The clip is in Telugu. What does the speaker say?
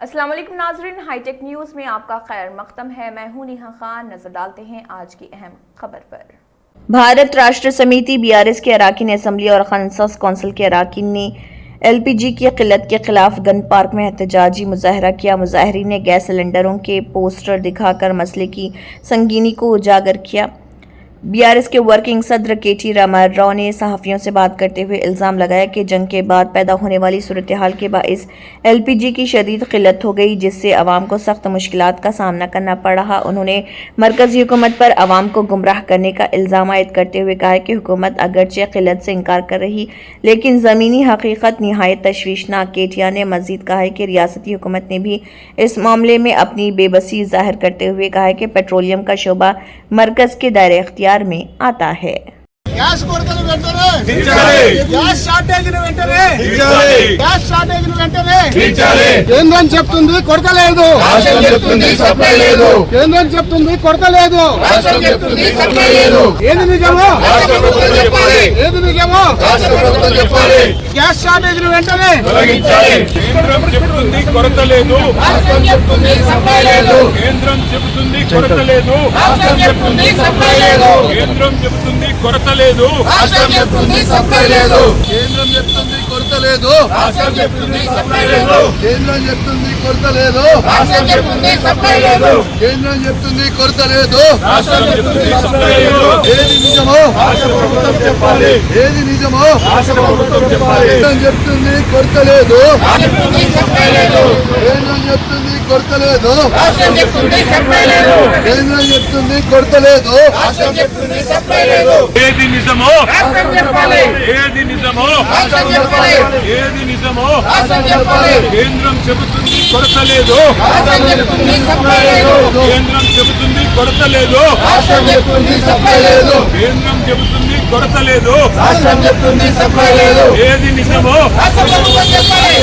अस्सलाम वालेकुम नाज़रीन, हाईटेक न्यूज़ में आपका खैर मक़दम है। मैं हूं नेहा खान। नजर डालते हैं आज की अहम खबर पर। भारत राष्ट्र समिति बीआरएस के अरकान असम्बली और खनसास कौंसिल के अरकान ने एलपीजी की किल्लत के खिलाफ गन पार्क में एहतजाजी मुजाहरा किया। मुजाहरीन ने गैस सिलेंडरों के पोस्टर दिखाकर मसले की संगीनी को उजागर किया। बीआरएस के वर्किंग सदर केटी रामाराव ने सहाफ़ियों से बात करते हुए इल्ज़ाम लगाया कि जंग के बाद पैदा होने वाली सूरत हाल के बाइस एलपीजी की शदीद किल्लत हो गई, जिससे अवाम को सख्त मुश्किलात का सामना करना पड़ रहा। उन्होंने मरकज़ी हुकूमत पर अवाम को गुमराह करने का इल्ज़ाम आयद करते हुए कहा कि हुकूमत अगरचे किल्लत से इनकार कर रही, लेकिन ज़मीनी हकीकत निहायत तशवीशनाक। केटिया ने मज़ीद कहा कि रियासती हुकूमत ने भी इस मामले में अपनी बेबसी जाहिर करते हुए कहा कि पेट्रोलियम का शोबा मरकज़ के दायरे इख्तियार में आता है। గ్యాస్ కొరతను వెంటనే గ్యాస్ షార్టేజ్ వెంటనే గ్యాస్ షార్టేజ్ వెంటనే కేంద్రం చెప్తుంది కొరత లేదు, కేంద్రం చెప్తుంది కొరత లేదు, ఏది నిజమో ఏది నిజమో గ్యాస్ షార్టేజ్ వెంటనే కేంద్రం చెప్తుంది కొరత లేదు, కేంద్రం చెబుతుంది కొరత లేదు, కేంద్రం చెబుతుంది కొరత లేదు, రాష్ట్రం చెప్తుంది సప్లై లేదు, కేంద్రం చెప్తుంది కొరత లేదు, రాష్ట్రం చెప్తుంది సప్లై లేదు, కేంద్రం చెప్తుంది కొరత లేదు, రాష్ట్రం చెప్తుంది సప్లై లేదు, కేంద్రం చెప్తుంది కొరత లేదు, రాష్ట్రం చెప్తుంది సప్లై లేదు, ఏది నిజమో రాష్ట్ర ప్రభుత్వం చెప్పాలి, ఏది నిజమో రాష్ట్ర ప్రభుత్వం చెప్పాలి, కేంద్రం చెప్తుంది కొరత లేదు, రాష్ట్రం చెప్తుంది సప్లై లేదు, కేంద్రం చెప్తుంది కొరత లేదు, రాష్ట్రం చెప్తుంది సప్లై లేదు, కేంద్రం చెప్తుంది కొరత లేదు, రాష్ట్రం చెప్తుంది సప్లై లేదు, ఏది నిజమో రాష్ట్రం చెప్పాలి, ఏది నిజమో రాష్ట్రం చెప్పాలి, ఏది నిజమో రాష్ట్రం చెప్పాలి, కేంద్రం చెబుతుంది కొరత లేదు, రాష్ట్రం చెప్తుంది సప్లై లేదు, కేంద్రం చెబుతుంది కొరత లేదు, రాష్ట్రం చెప్తుంది సప్లై లేదు, కేంద్రం చెబుతుంది కొరత లేదు, రాష్ట్రం చెప్తుంది సప్లై లేదు, ఏది నిజమో రాష్ట్ర ప్రభుత్వం చెప్పాలి.